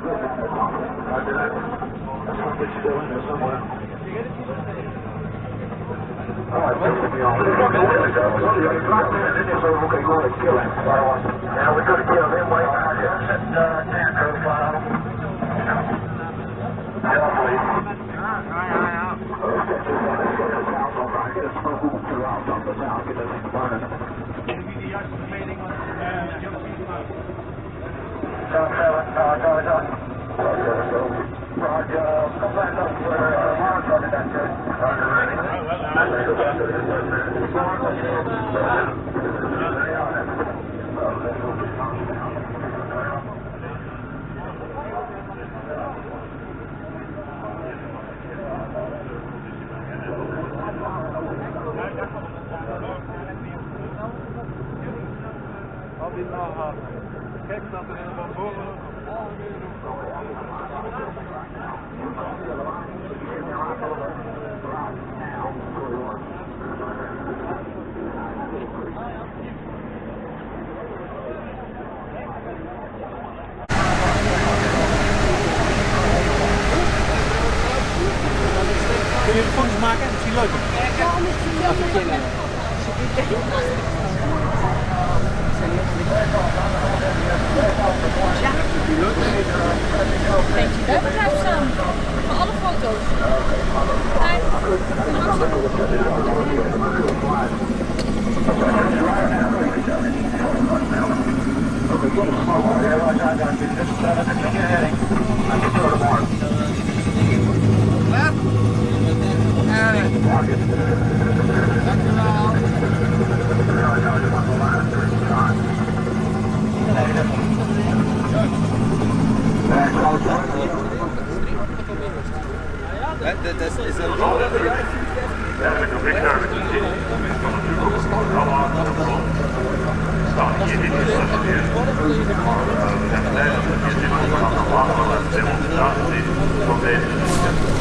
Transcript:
Still in there somewhere. All right, this will be on. Okay, go ahead, kill him. Now we could have killed him way back here. Tan profile. Yeah, please. Come back up where Mark's on the center. Kun je de foto's maken? Misschien leuker. Denk je dat we blijven staan? Voor alle foto's. Nee. Dat is een demonstratie van deze